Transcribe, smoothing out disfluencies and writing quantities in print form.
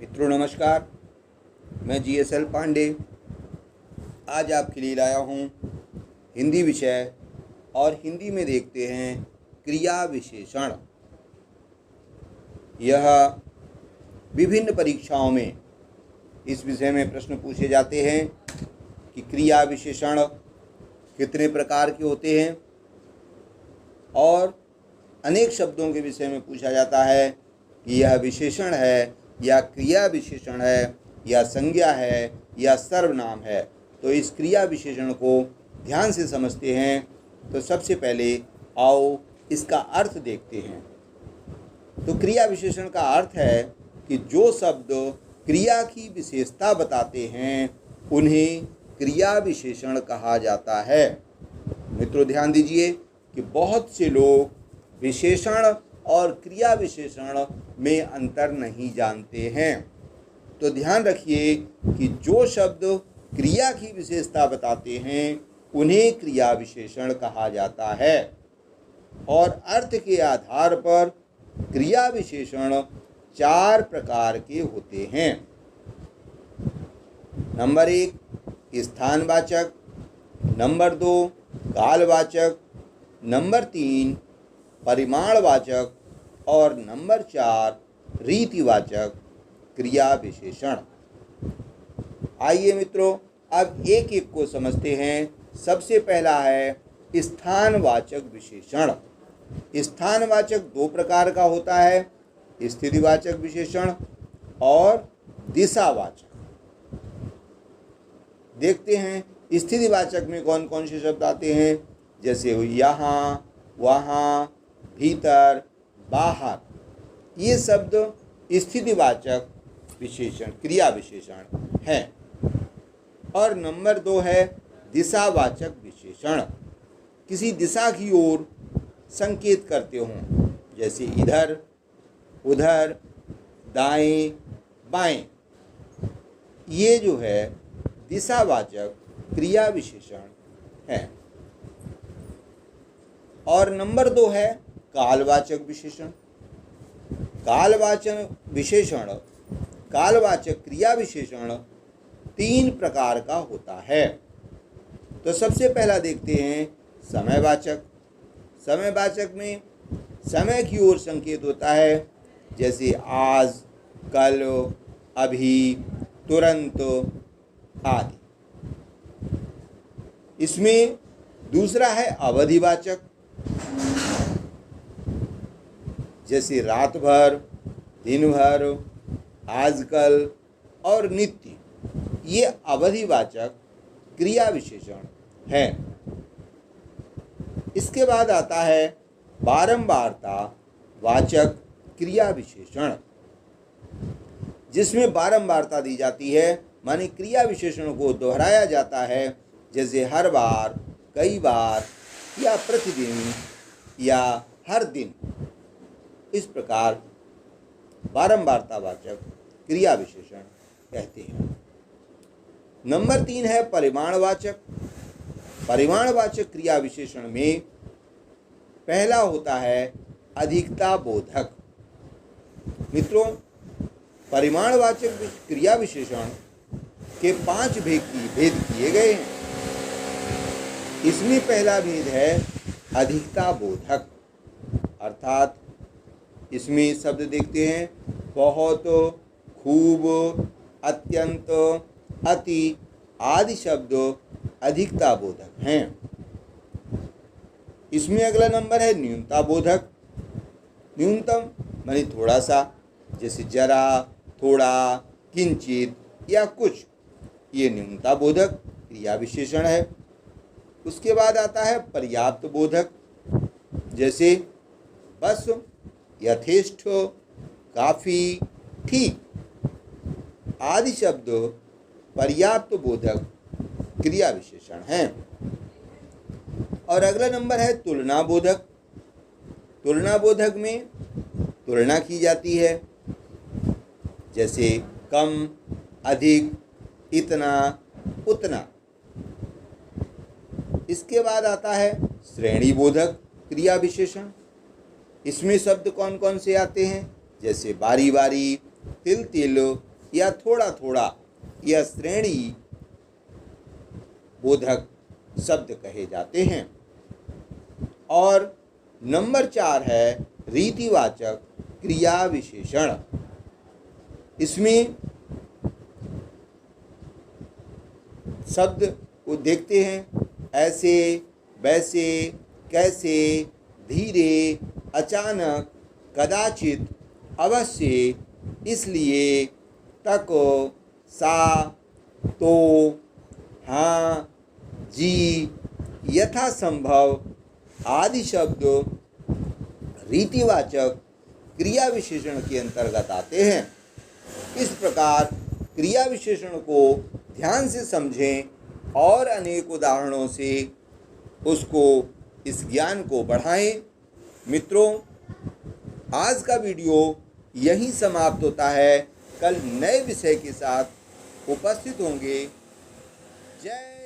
मित्रों नमस्कार, मैं GSL पांडे आज आपके लिए लाया हूँ हिंदी विषय और हिंदी में देखते हैं क्रिया विशेषण। यह विभिन्न परीक्षाओं में इस विषय में प्रश्न पूछे जाते हैं कि क्रिया विशेषण कितने प्रकार के होते हैं और अनेक शब्दों के विषय में पूछा जाता है कि यह विशेषण है या क्रिया विशेषण है या संज्ञा है या सर्वनाम है। तो इस क्रिया विशेषण को ध्यान से समझते हैं। तो सबसे पहले आओ इसका अर्थ देखते हैं। तो क्रिया विशेषण का अर्थ है कि जो शब्द क्रिया की विशेषता बताते हैं उन्हें क्रिया विशेषण कहा जाता है। मित्रों ध्यान दीजिए कि बहुत से लोग विशेषण और क्रिया विशेषण में अंतर नहीं जानते हैं। तो ध्यान रखिए कि जो शब्द क्रिया की विशेषता बताते हैं उन्हें क्रिया विशेषण कहा जाता है और अर्थ के आधार पर क्रिया विशेषण 4 प्रकार के होते हैं। नंबर 1 स्थानवाचक, नंबर 2 कालवाचक, नंबर 3 परिमाणवाचक और नंबर 4 रीतिवाचक क्रिया विशेषण। आइए मित्रों अब एक एक को समझते हैं। सबसे पहला है स्थानवाचक विशेषण। स्थानवाचक 2 प्रकार का होता है, स्थितिवाचक विशेषण और दिशावाचक। देखते हैं स्थितिवाचक में कौन कौन से शब्द आते हैं, जैसे यहाँ, वहाँ, भीतर, बाहर। ये शब्द स्थितिवाचक विशेषण क्रिया विशेषण है। और नंबर 2 है दिशावाचक विशेषण। किसी दिशा की ओर संकेत करते हों, जैसे इधर, उधर, दाएं, बाएं। ये जो है दिशावाचक क्रिया विशेषण है। और नंबर 2 है कालवाचक विशेषण। कालवाचक क्रिया विशेषण 3 प्रकार का होता है। तो सबसे पहला देखते हैं समयवाचक। समयवाचक में समय की ओर संकेत होता है, जैसे आज, कल, अभी, तुरंत आदि। इसमें दूसरा है अवधिवाचक, जैसे रात भर, दिन भर, आजकल और नित्य। ये अवधिवाचक क्रिया विशेषण है। इसके बाद आता है बारंबारता वाचक क्रिया विशेषण, जिसमें बारंबारता दी जाती है, माने क्रिया विशेषण को दोहराया जाता है, जैसे हर बार, कई बार या प्रतिदिन या हर दिन। इस प्रकार बारंबारतावाचक क्रिया विशेषण कहते हैं। नंबर 3 है परिमाणवाचक। परिमाणवाचक क्रिया विशेषण में पहला होता है अधिकता बोधक। मित्रों परिमाणवाचक क्रिया विशेषण के 5 भेद किए गए हैं। इसमें पहला भेद है अधिकता बोधक, अर्थात इसमें शब्द देखते हैं बहुत, खूब, अत्यंत, अति आदि शब्द अधिकता बोधक हैं। इसमें अगला नंबर है न्यूनता बोधक। न्यूनतम माने थोड़ा सा, जैसे जरा, थोड़ा, किंचित या कुछ। ये न्यूनता बोधक क्रिया विशेषण है। उसके बाद आता है पर्याप्त बोधक, जैसे बस, यथेष्ट, काफ़ी, ठीक आदि शब्द पर्याप्त बोधक क्रिया विशेषण हैं। और अगला नंबर है तुलना बोधक। तुलना बोधक में तुलना की जाती है, जैसे कम, अधिक, इतना, उतना। इसके बाद आता है श्रेणी बोधक क्रिया विशेषण। इसमें शब्द कौन कौन से आते हैं, जैसे बारी बारी, तिल तिल, या थोड़ा थोड़ा, यह श्रेणी बोधक शब्द कहे जाते हैं। और नंबर 4 है रीतिवाचक क्रिया विशेषण। इसमें शब्द को देखते हैं, ऐसे, वैसे, कैसे, धीरे, अचानक, कदाचित, अवश्य, इसलिए, तक, सा, तो, हाँ, जी, यथासंभव आदि शब्द रीतिवाचक क्रिया विशेषण के अंतर्गत आते हैं। इस प्रकार क्रिया विशेषण को ध्यान से समझें और अनेक उदाहरणों से इस ज्ञान को बढ़ाएं। मित्रों, आज का वीडियो यहीं समाप्त होता है। कल नए विषय के साथ उपस्थित होंगे। जय